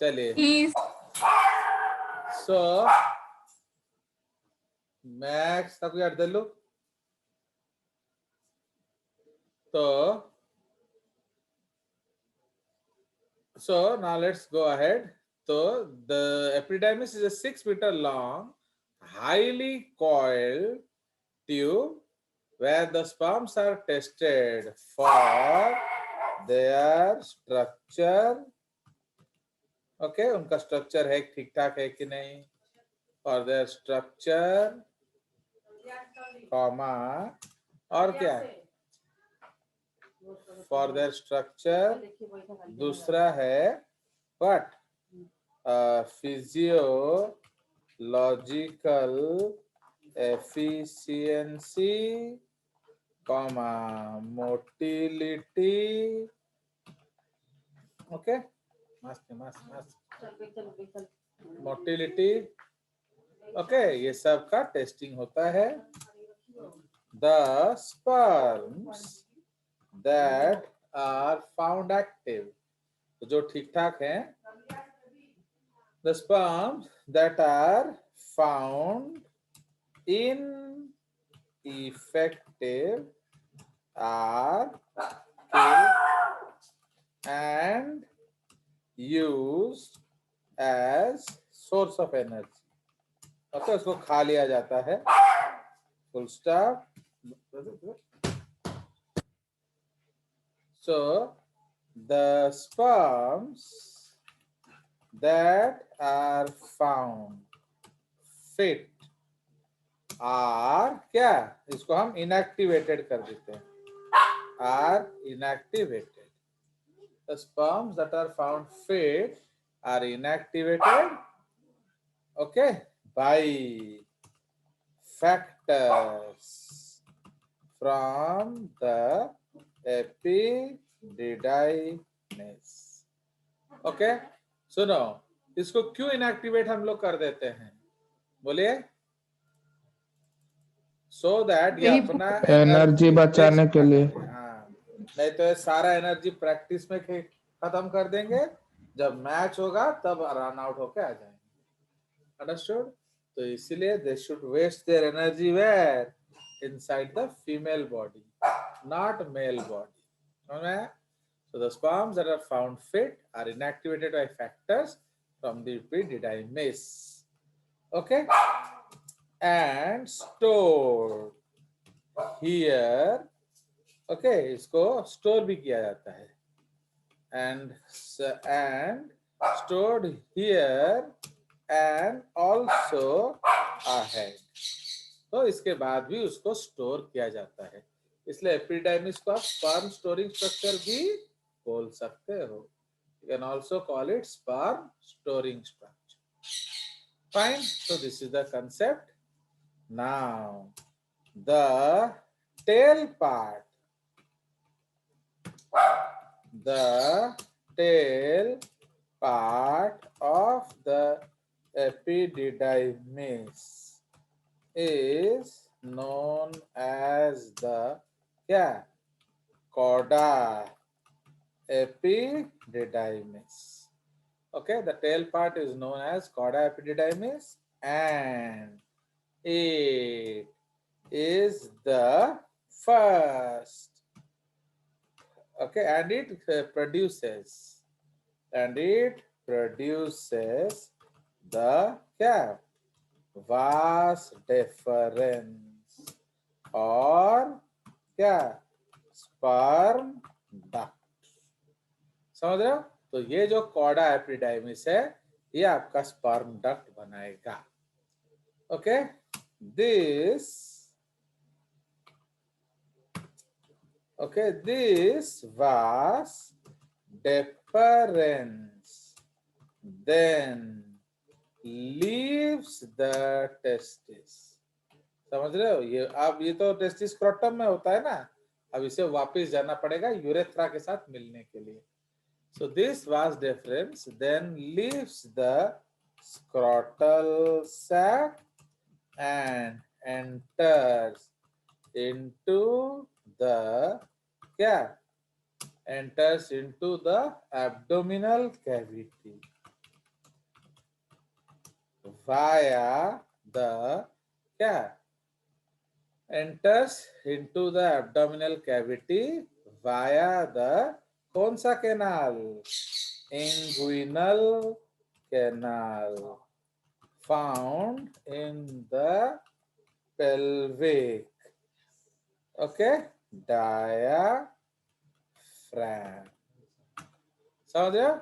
चलिए, सो मैक्स सबके अर्धलू तो so now let's go ahead. So the epidermis is a 6 meter long, highly coiled tube where the sperms are tested for their structure. Okay, उनका structure है ठीक ठाक है कि नहीं, और their structure, कॉमा और क्या है, for their structure. दूसरा है what, physiological efficiency, comma motility. Okay, मस्त मोटिलिटी. ओके, ये सब का टेस्टिंग होता है. The sperms that are found active, तो जो ठीक ठाक हैं, the sperms that are found ineffective are killed and used as source of energy. Okay, उसको खा लिया जाता है. Full stop. So the sperms that are found fit are क्या, इसको हम inactivated कर देते हैं, are inactivated. The sperms that are found fit are inactivated, okay, by factors from the epididymis. Okay, सुनो, इसको क्यों इनएक्टिवेट हम लोग कर देते हैं, बोलिए. सो दैट ये अपना एनर्जी बचाने के लिए. हाँ, नहीं तो ये सारा एनर्जी प्रैक्टिस में खत्म कर देंगे, जब मैच होगा तब रन आउट होके आ जाएंगे. अंडरस्टूड. तो इसीलिए they should waste their energy where, inside the female body, not male body. समझ में? So the sperms that are found fit are inactivated by factors from the epididymis. Okay, and stored here. Okay, इसको store भी किया जाता है. And stored here and also ahead. तो इसके बाद भी उसको स्टोर किया जाता है. इसलिए एपिडाइमिस को आप स्पर्म स्टोरिंग स्ट्रक्चर भी बोल सकते हो. You can also call it sperm storing structure. Fine. So this is the concept. Now the tail part. The tail part of the epididymis is known as the क्या, chorda epididymis. Okay, the tail part is known as chorda epididymis, and it is the first. Okay, and it produces the क्या, vas deferens और क्या, sperm duct. समझ रहे हो? तो ये जो कॉर्डा एपिडाइमिस है, ये आपका स्पर्म डक्ट बनाएगा. Okay, this vas deferens then leaves the testis. समझ रहे हो? ये अब ये तो टेस्टिस स्क्रोटम में होता है ना, अब इसे वापस जाना पड़ेगा यूरेथ्रा के साथ मिलने के लिए. So this vas deferens then leaves the scrotal sac and enters into the क्या, enters into the abdominal cavity via the क्या enters into the abdominal cavity via the कौन सा canal? Inguinal canal found in the pelvic. Okay, diaphragm. समझ रहे हो?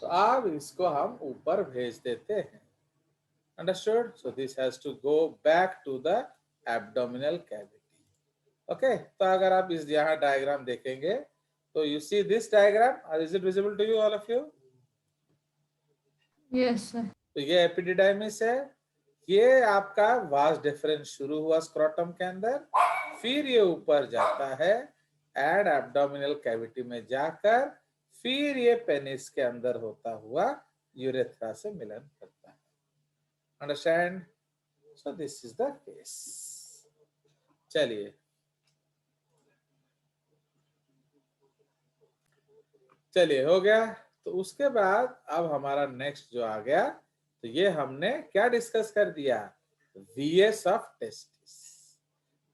तो अब इसको हम ऊपर भेज देते हैं. Understood? So this has to go back to the abdominal cavity. Okay, तो अगर आप इस यहाँ डायग्राम देखेंगे तो you see this diagram, or is it visible to you, all of you? Yes, sir. तो ये एपिडिडाइमिस है. ये आपका वास डिफरेंस शुरू हुआ स्क्रोटम के अंदर, फिर ये ऊपर जाता है एड एब्डोमिनल कैविटी में जाकर फिर ये पेनिस के अंदर होता हुआ यूरेथ्रा से मिलन करता है. Understand? So this is the case. चलिए चलिए हो गया. तो उसके बाद अब हमारा नेक्स्ट जो आ गया, तो ये हमने क्या डिस्कस कर दिया? VS of testis,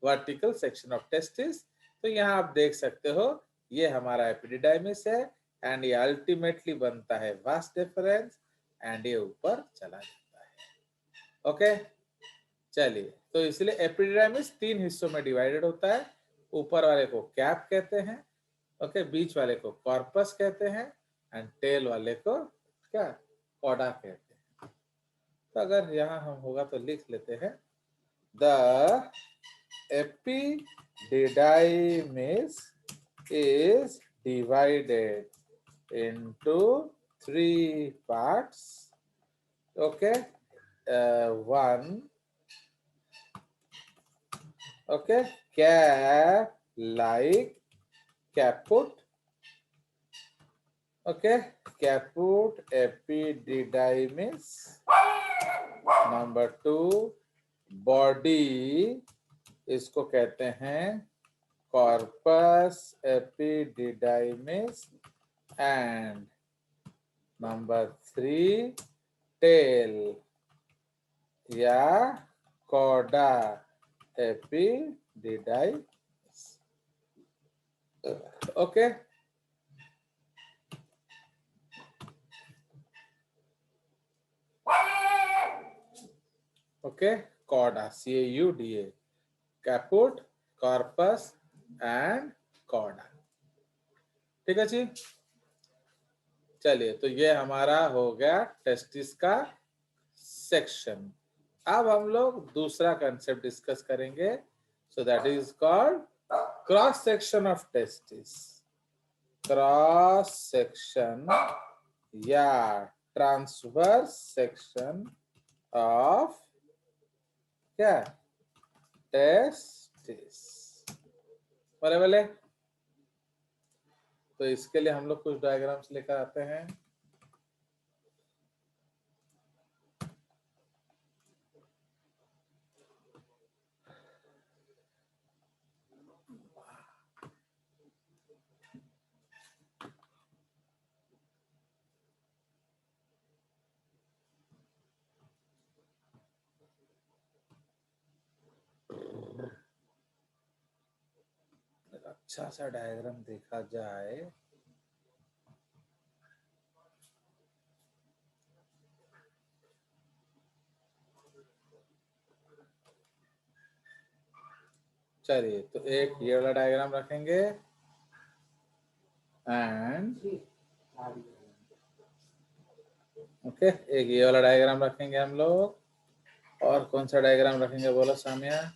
vertical section of testis. तो यहाँ आप देख सकते हो ये हमारा एपिडिडाइमिस है एंड ये अल्टीमेटली बनता है वास डिफरेंस एंड ये ऊपर चला जाता है. ओके, चलिए. तो इसलिए एपिडिडाइमिस 3 हिस्सों में डिवाइडेड होता है. ऊपर वाले को कैप कहते हैं, ओके, बीच वाले को कॉर्पस कहते हैं एंड टेल वाले को क्या कॉडा कहते हैं. तो अगर यहाँ हम होगा तो लिख लेते हैं the epididymis is divided into 3 parts. Okay, one, okay, cap like caput. Okay, caput epididymis. Number 2, body, इसको कहते हैं corpus epididymis. And number 3, tail या cauda epididymis. Okay. Okay, cauda, CAUDA, caput, corpus and cauda. ठीक है जी. चलिए, तो ये हमारा हो गया टेस्टिस का सेक्शन. अब हम लोग दूसरा कंसेप्ट डिस्कस करेंगे. So that is called cross section of testis. Cross section या ट्रांसवर्स सेक्शन ऑफ क्या टेस्टिस. बराबर. तो इसके लिए हम लोग कुछ डायग्राम्स लेकर आते हैं. अच्छा सा डायग्राम देखा जाए. चलिए, तो एक ये वाला डायग्राम रखेंगे एंड ओके, एक ये वाला डायग्राम रखेंगे हम लोग. और कौन सा डायग्राम रखेंगे बोलो सामिया?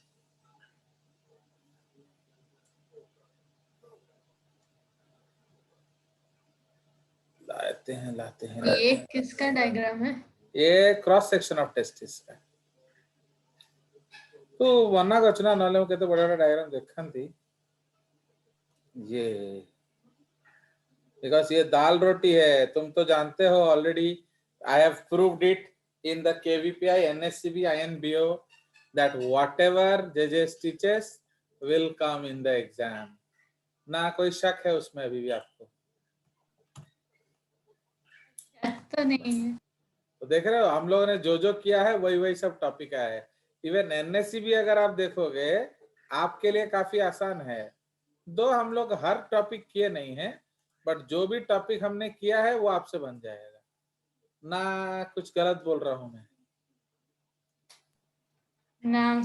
लाते हैं. ये किसका डायग्राम है? ये क्रॉस सेक्शन ऑफ टेस्टिस का. तो मना करना नले में केते बड़ा डायग्राम देखंती ये, बिकॉज ये दाल रोटी है. तुम तो जानते हो already. I have proved it in the KVPI, NSCB, INBO that whatever JJ teaches will come in the exam. ना कोई शक है उसमें अभी भी आपको? तो नहीं है। तो देख रहे हो हम लोगों ने जो किया है वही वही सब टॉपिक आया है। इवन एनएससी भी अगर आप देखोगे आपके लिए काफी आसान है। दो हम लोग हर टॉपिक किए नहीं है, बट जो भी टॉपिक हमने किया है वो आपसे बन जाएगा ना। कुछ गलत बोल रहा हूं मैं? ना।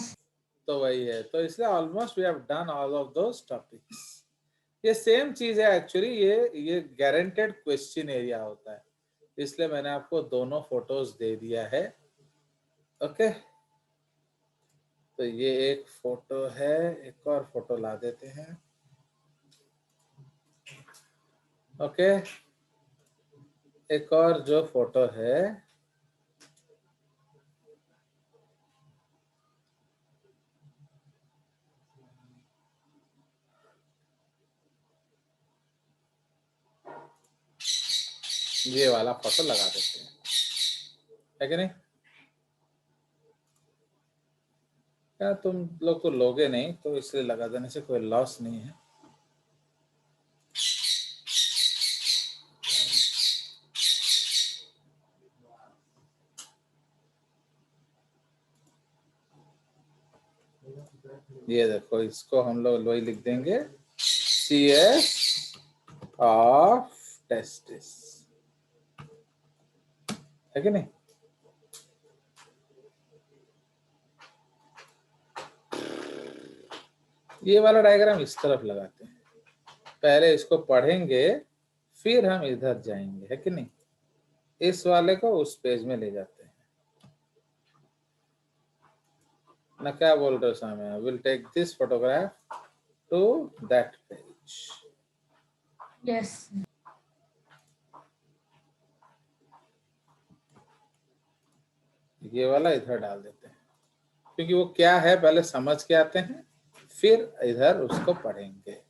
तो वही है, तो इसलिए almost we have done all of those topics. ये सेम चीज है एक्चुअली, ये गारंटेड क्वेश्चन एरिया होता है, इसलिए मैंने आपको दोनों फोटोज दे दिया है। ओके, तो ये एक फोटो है, एक और फोटो ला देते हैं। ओके, एक और जो फोटो है ये वाला फोटो लगा देते हैं, है कि नहीं? क्या तुम लोग तो लोगे नहीं, तो इसलिए लगा देने से कोई लॉस नहीं है। ये देखो, इसको हम लोग वही लिख देंगे, CS ऑफ टेस्टिस, है कि नहीं? ये वाला डायग्राम इस तरफ लगाते हैं, पहले इसको पढ़ेंगे फिर हम इधर जाएंगे, है कि नहीं? इस वाले को उस पेज में ले जाते हैं ना। क्या बोल रहे हो सामने? Will take this photograph to that page. Yes. ये वाला इधर डाल देते हैं, क्योंकि वो क्या है पहले समझ के आते हैं, फिर इधर उसको पढ़ेंगे।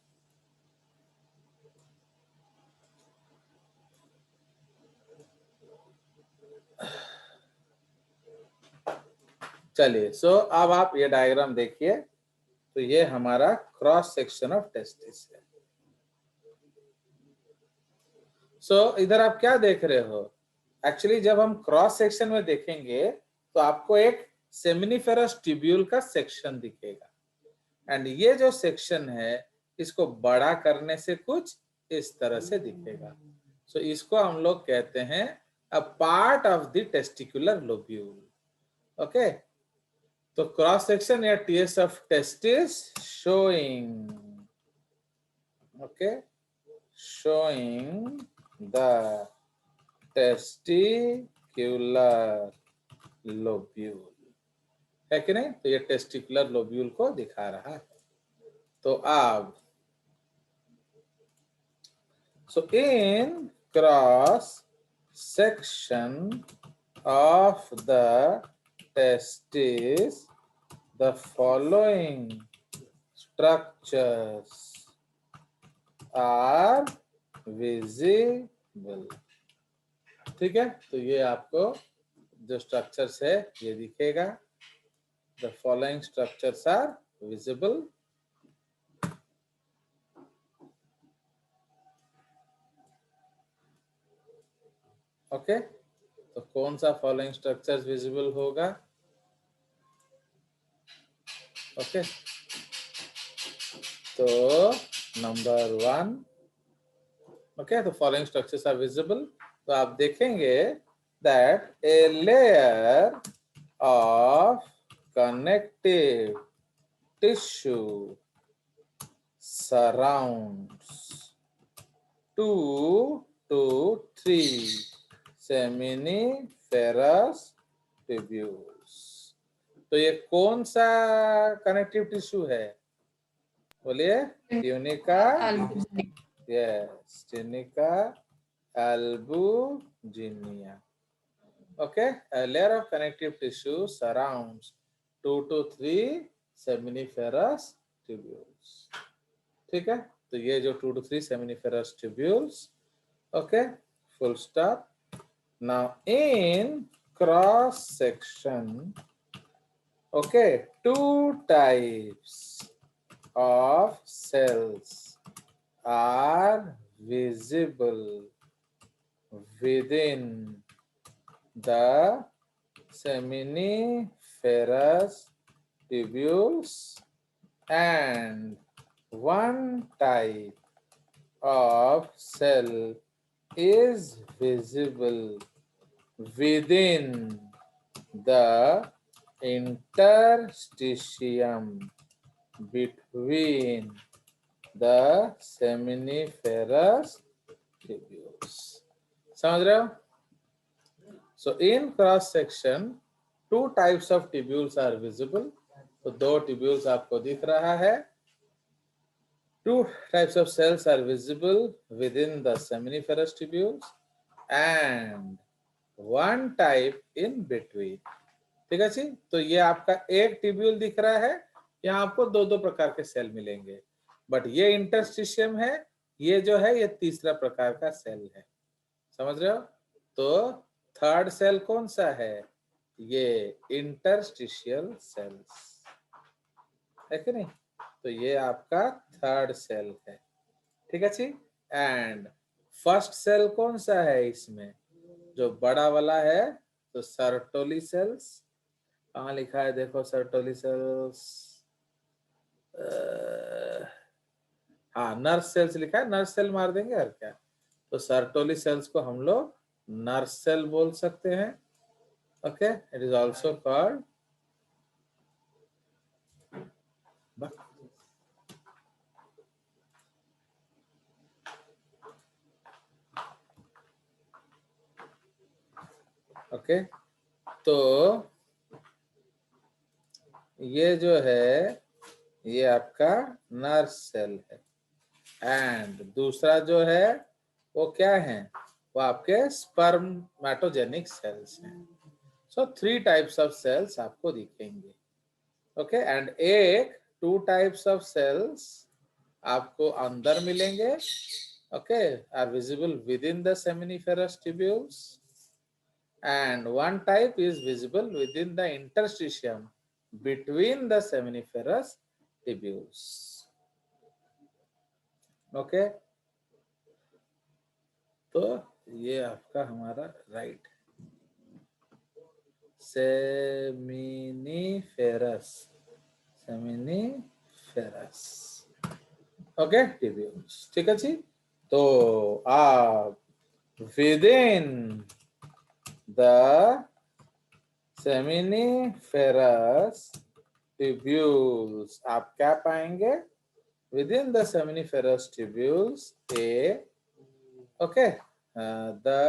चलिए, सो अब आप ये डायग्राम देखिए, तो ये हमारा क्रॉस सेक्शन ऑफ टेस्टिस है। सो इधर आप क्या देख रहे हो? एक्चुअली जब हम क्रॉस सेक्शन में देखेंगे तो आपको एक सेमिनिफेरस ट्यूब्यूल का सेक्शन दिखेगा, एंड ये जो सेक्शन है इसको बड़ा करने से कुछ इस तरह से दिखेगा। सो इसको हम लोग कहते हैं a part of the testicular lobule. Okay, तो क्रॉस सेक्शन या TS of testis showing, okay, showing the testicular lobule, है कि नहीं? तो ये टेस्टिकुलर लोब्यूल को दिखा रहा है। तो अब so in cross section of the testis the following structures are visible। ठीक है, तो ये आपको जो स्ट्रक्चर्स है ये दिखेगा। The following structures are visible. Okay, तो कौन सा फॉलोइंग स्ट्रक्चर्स विजिबल होगा? ओके, तो नंबर 1, ओके, तो फॉलोइंग स्ट्रक्चर्स आर विजिबल। तो आप देखेंगे that a layer of connective tissue surrounds 2 to 3 seminiferous tubules। तो ये कौन सा कनेक्टिव टिश्यू है? बोलिए। Tunica, yes, tunica albuginea। Okay, a layer of connective tissue surrounds 2 to 3 seminiferous tubules। ठीक है, तो ये जो 2 to 3 seminiferous tubules, okay, full stop। Now in cross section, okay, two types of cells are visible within the seminiferous tubules, and one type of cell is visible within the interstitium between the seminiferous tubules. समझ रहे हो? So in cross section, two types of tubules are visible. तो दो tubules आपको दिख रहा है. Two types of cells are visible within the seminiferous tubules, and one type in between. ठीक है जी. तो ये आपका एक ट्यूब्यूल दिख रहा है. यहाँ आपको दो दो प्रकार के सेल मिलेंगे, बट ये इंटरस्टिशियम है. ये जो है ये तीसरा प्रकार का सेल है. समझ रहे हो? तो थर्ड सेल कौन सा है? ये इंटरस्टिशियल सेल्स है कि नहीं? तो ये आपका थर्ड सेल है. ठीक है जी. एंड फर्स्ट सेल कौन सा है इसमें? जो बड़ा वाला है तो सर्टोली सेल्स. कहाँ लिखा है देखो सर्टोली सेल्स? हाँ, नर्स सेल्स लिखा है. नर्स सेल मार देंगे और क्या. तो सर्टोली सेल्स को हम लोग नर्स सेल बोल सकते हैं. Okay, it is also called okay. तो ये जो है ये आपका नर्स सेल है. एंड दूसरा जो है वो क्या है? वो आपके स्पर्मेटोजेनिक सेल्स हैं. So three types of cells आपको दिखेंगे. ओके. एंड एक टू टाइप्स ऑफ सेल्स आपको अंदर मिलेंगे. Okay, are visible within the seminiferous tubules, and one type is visible within the interstitium between the seminiferous tubules. Okay, तो ये आपका हमारा राइट सेमिनिफेरस ओके tubules. ठीक है जी. तो आप within the seminiferous tubules आप क्या पाएंगे? Within the seminiferous tubules, the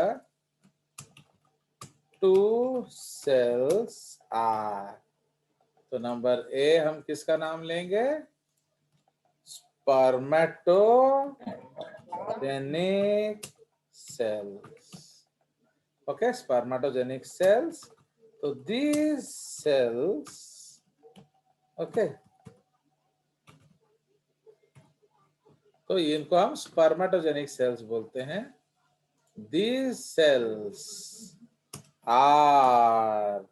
two cells are. तो नंबर ए हम किसका नाम लेंगे? स्पर्मेटोजेनिक sales. Okay, spermatogenic cells. So these cells, okay, तो इनको हम spermatogenic cells बोलते हैं. These cells are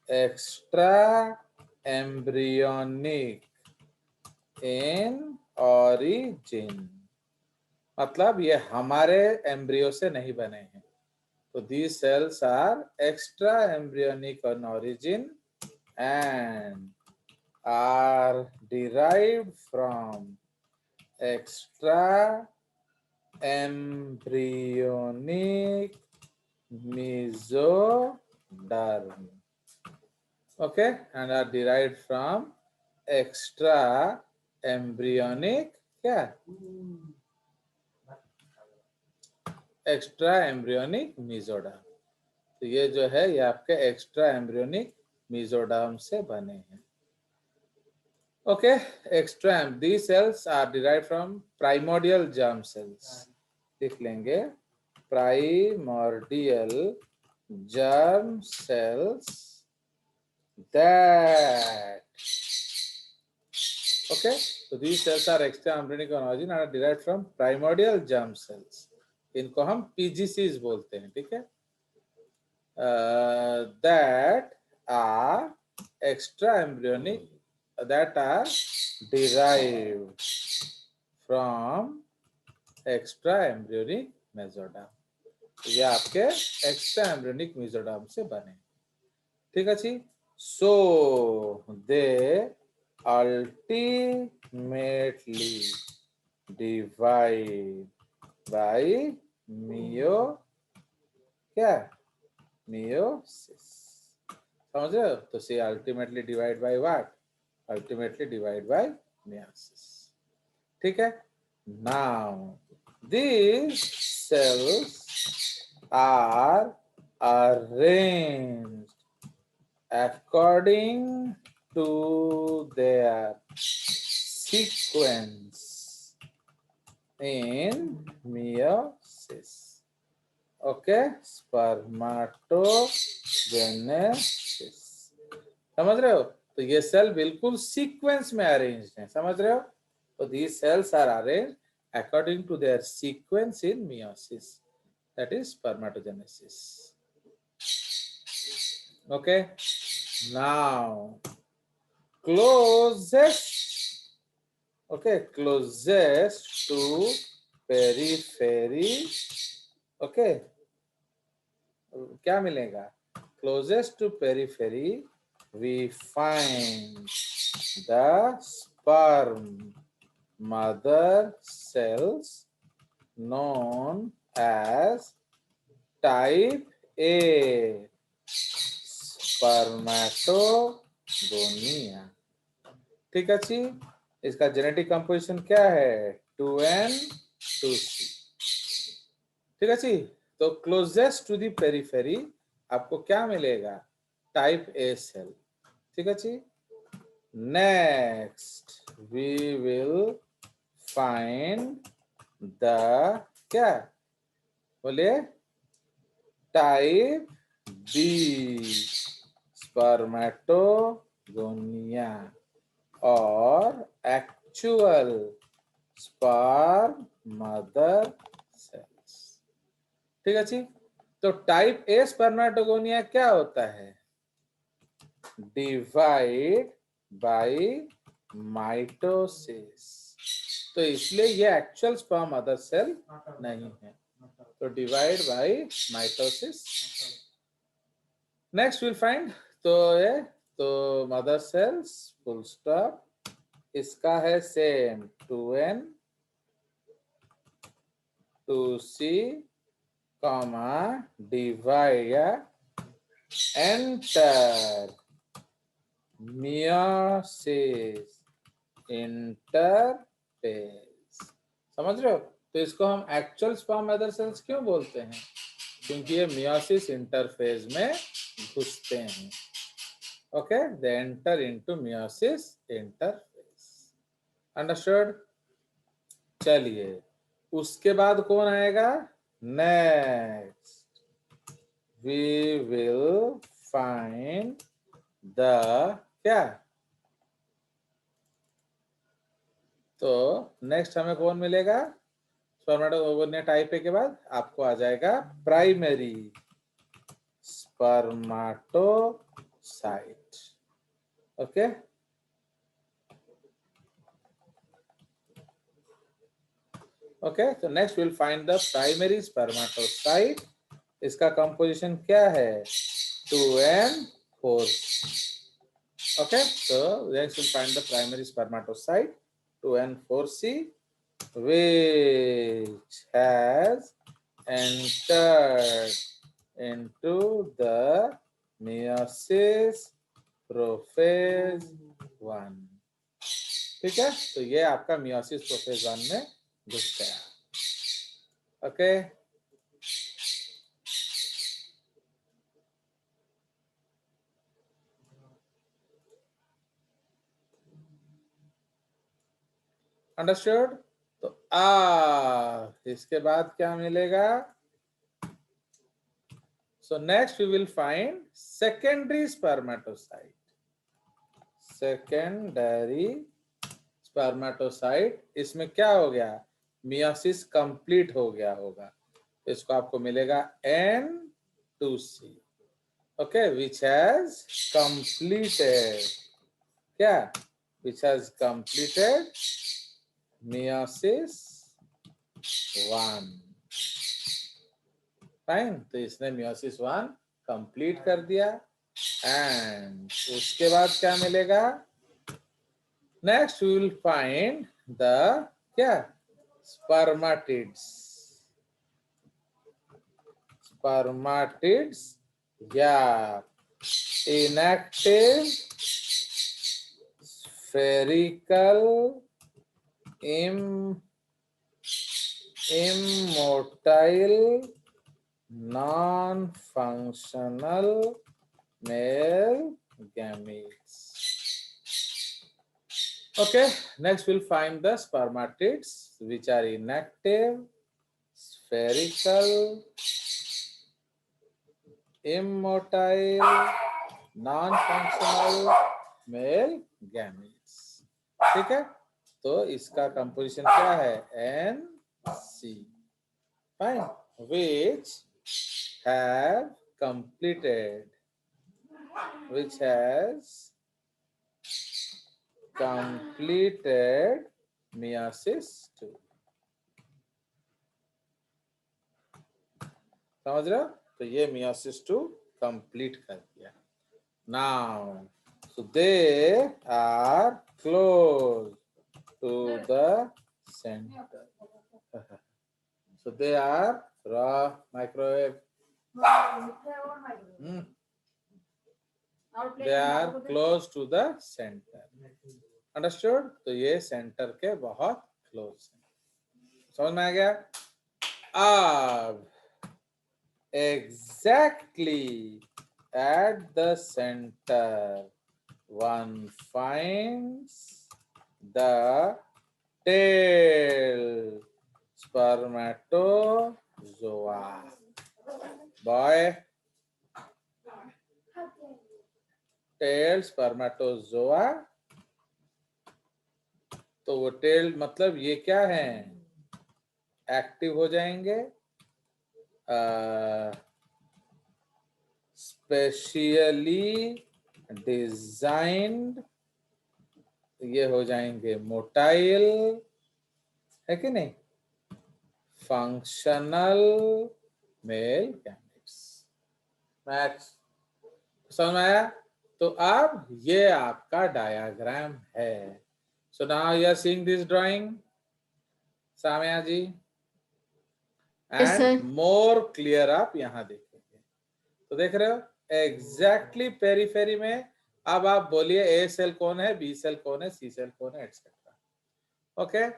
extra embryonic in origin. मतलब ये हमारे एम्ब्रियो से नहीं बने हैं. So these cells are extra embryonic in origin and are derived from extra embryonic mesoderm. Okay, and are derived from extra embryonic क्या? Extra embryonic mesoderm. तो ये जो है ये आपके एक्स्ट्रा एम्ब्रियोनिक मेसोडर्म से बने हैं. Okay, extra the cells are derived from primordial germ cells. लिख लेंगे primordial germ cells that. Okay, तो the cells are extra embryonic in origin are derived from primordial germ cells. इनको हम PGCs बोलते हैं. ठीक है. That are extra embryonic, that are derived from extra embryonic mesoderm. ये आपके एक्स्ट्रा एम्ब्रियोनिक मेसोडर्म से बने। ठीक अच्छी। So they ultimately divide by मियो क्या मियोसिस। समझ रहे हो? तो see ultimately divide by what? Ultimately divide bye meiosis. ठीक है। Now these cells are arranged according to their sequence in meiosis. Okay, spermatogenesis. समझ रहे हो? तो ये सेल बिल्कुल सीक्वेंस में अरेंज है। समझ रहे हो? तो these cells are arranged according to their sequence in meiosis, that is spermatogenesis. Okay, now closest to periphery. Okay, क्या मिलेगा? Closest to periphery we find the sperm mother cells known as type A spermatogonia. ठीक है जी। इसका genetic composition क्या है? 2N 2C। ठीक है जी। तो क्लोजेस्ट टू द पेरिफेरी आपको क्या मिलेगा? Type A cell. ठीक है जी। Next we will find the क्या बोलिए? टाइप बी स्पर्मेटोगोनिया और एक्चुअल स्पर्म मदर सेल्स। ठीक है जी। तो टाइप ए स्पर्मेटोगोनिया क्या होता है? Divide by mitosis. तो इसलिए ये एक्चुअल स्पर्म मदर सेल नहीं है। तो divide by mitosis. Next will find तो ये तो मदर सेल्स फुल स्टॉप। इसका है same 2N 2C comma divide enter meiosis interphase. समझ रहे हो? तो इसको हम एक्चुअल स्पर्म मदर सेल्स क्यों बोलते हैं? क्योंकि ये मियोसिस इंटरफेज में घुसते हैं। Okay, they enter into meiosis interphase. Understood? चलिए, उसके बाद कौन आएगा? Next we will find the क्या? तो नेक्स्ट हमें कौन मिलेगा? स्पर्मेटोगोनिया टाइप ए के बाद आपको आ जाएगा प्राइमरी स्पर्मेटोसाइट। Okay, okay. तो next will find the primary spermatocyte. इसका कंपोजिशन क्या है? 2N 4। Okay, so next we'll find the primary spermatocyte 2N 4C which has entered into the meiosis prophase 1। ठीक है, तो ये आपका meiosis prophase 1 में घुस गया। Okay, understood? तो इसके बाद क्या मिलेगा? So next we will find secondary spermatocyte. Secondary spermatocyte, इसमें क्या हो गया? मियोसिस कंप्लीट हो गया होगा। इसको आपको मिलेगा N2C। Okay, which has completed क्या? Which has completed meiosis one. Fine, तो इसने मियोसिस वन कंप्लीट कर दिया। एंड उसके बाद क्या मिलेगा? Next we will find the क्या? स्पर्मेटिड्स। स्पर्मेटिड्स या inactive, spherical, immotile, non-functional male gametes. Okay, next we'll find the spermatids which are inactive, spherical, immotile, non-functional male gametes. ठीक है, तो इसका कंपोजिशन क्या है? NC. Fine, which have completed, which has completed meiosis 2. समझ रहे हो? तो ये meiosis 2 कंप्लीट कर दिया. Now, so they are close to the center. So they are raw microwave. They are close to the center. Understood? तो ये centre के बहुत क्लोज है. समझ में आ गया? अब exactly at the center one finds the tail spermatozoa. Boy, tail spermatozoa. तो वो टेल मतलब ये क्या है? एक्टिव हो जाएंगे, स्पेशली डिजाइन्ड, ये हो जाएंगे मोटाइल, है कि नहीं? Functional male gametes. मैच समझ में आया? तो अब ये आपका डायग्राम है. So now you are seeing this drawing, Samaya ji, Yes, and sir. More clear आप यहाँ देखेंगे. तो देख रहे हो एग्जैक्टली पेरीफेरी में. अब आप बोलिए ए सेल कौन है, बी सेल कौन है, सी सेल कौन है, एटसेट्रा. ओके,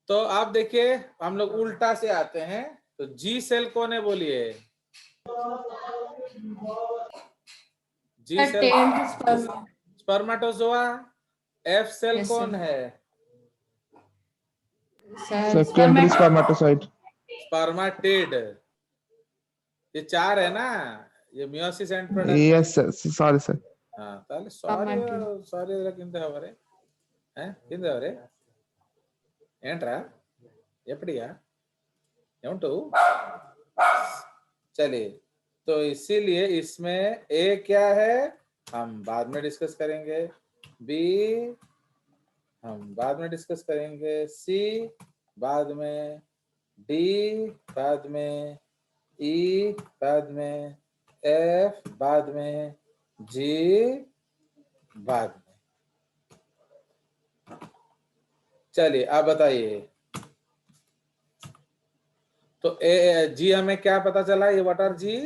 तो आप देखिए हम लोग उल्टा से आते हैं. तो जी सेल कौन है बोलिए? जी cell Tailed sperm. Spermatozoa. F cell Yes, कौन sir. है? Secondary spermatocyte. स्पर्मेटिड. ये चार है ना, ये meiosis end product. Yes sir, sorry sir. हाँ, ताले सॉरी Spermatid. सॉरी కింద అవరే కింద అవరే ఏంట్రా ఎప్పుడియా ఏమంటూ. चलिए, तो इसीलिए इसमें ए क्या है हम बाद में डिस्कस करेंगे, बी हम बाद में डिस्कस करेंगे, सी बाद में, डी बाद में, ई बाद में, एफ बाद में, जी बाद में. चलिए आप बताइए. तो ए जी हमें क्या पता चला? ये व्हाट आर जी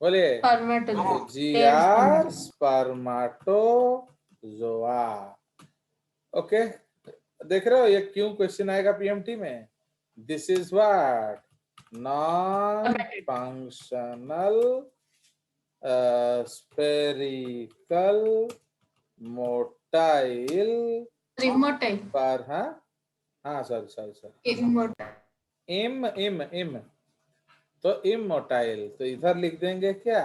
बोलिए? Spermatozoa. जी Tailed are spermatozoa. Spermatozoa. Okay, देख रहे हो ये क्यों क्वेश्चन आएगा पीएमटी में? This is what non functional spherical motile Immotile. पर हाँ सॉरी सॉरी सॉरी Immotile. इम तो इमोटाइल. तो इधर लिख देंगे क्या?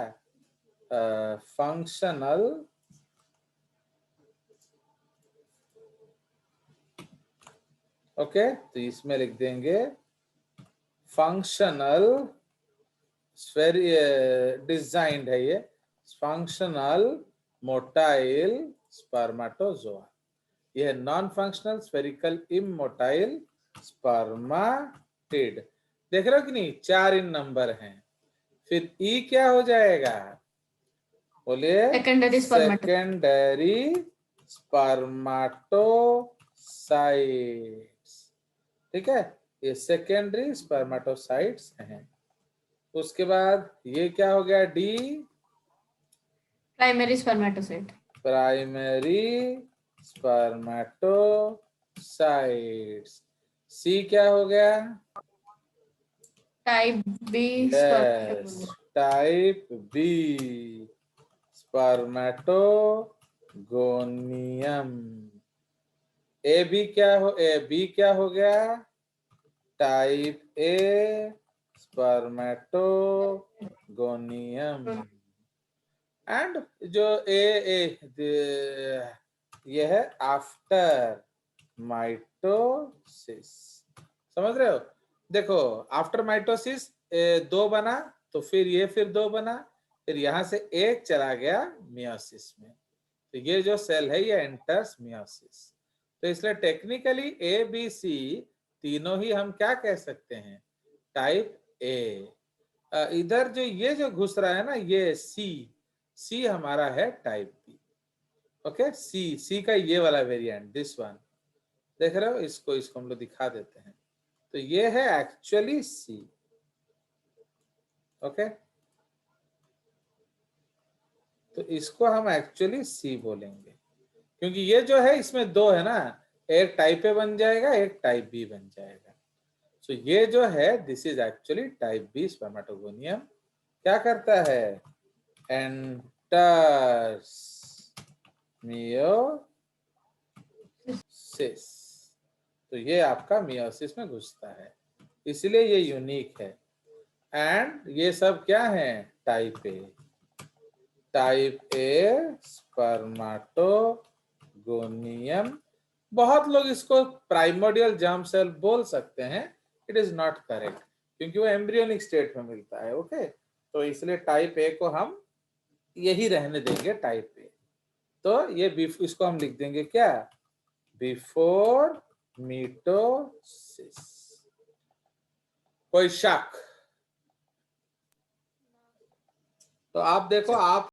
फंक्शनल ओके, तो इसमें लिख देंगे फंक्शनल डिजाइंड है ये, फंक्शनल मोटाइल स्पर्मेटोजोआ. ये नॉन फंक्शनल स्फेरिकल इमोटाइल स्पर्माटिड। देख रहे हो कि नहीं, 4 इन नंबर हैं। फिर ई क्या हो जाएगा, बोलिए, Secondary spermatocyte. सेकेंडरी स्पर्माटोसाइट्स। ठीक है, ये सेकेंडरी स्पर्माटोसाइट्स हैं। उसके बाद ये क्या हो गया, D, Primary spermatocyte. Primary spermatocytes. C क्या हो गया, Type B yes, spermatogonia. Type B spermatogonium. A B क्या हो, ए बी क्या हो गया, टाइप ए स्पर्मेटोगोनियम। एंड जो ये है आफ्टर माइटोसिस। समझ रहे हो, देखो आफ्टर माइटोसिस 2 बना, तो फिर ये फिर 2 बना, फिर यहां से 1 चला गया मियोसिस में। तो ये जो सेल है ये एंटर्स मियोसिस। तो इसलिए टेक्निकली ए बी सी तीनों ही हम क्या कह सकते हैं, टाइप ए। इधर जो ये जो घुस रहा है ना, ये सी हमारा है टाइप बी। ओके, सी का ये वाला वेरिएंट, दिस वन, देख रहे हो, इसको हम लोग दिखा देते हैं। तो ये है एक्चुअली सी। ओके, तो इसको हम एक्चुअली सी बोलेंगे, क्योंकि ये जो है इसमें 2 है ना, एक टाइप ए बन जाएगा, एक टाइप बी बन जाएगा। सो ये जो है this is actually type B spermatogonium. क्या करता है, एंटर्स मियोसिस। तो ये आपका मियोसिस में घुसता है, इसलिए ये यूनिक है। एंड ये सब क्या है, type A. Type A spermatogonium. बहुत लोग इसको प्राइमोडियल जर्म सेल बोल सकते हैं, इट इज नॉट करेक्ट, क्योंकि वो एम्ब्रियोनिक स्टेट में मिलता है। ओके, तो इसलिए टाइप ए को हम यही रहने देंगे, टाइप ए। तो ये इसको हम लिख देंगे क्या, बिफोर मीटोसिस। कोई शक, तो आप देखो, आप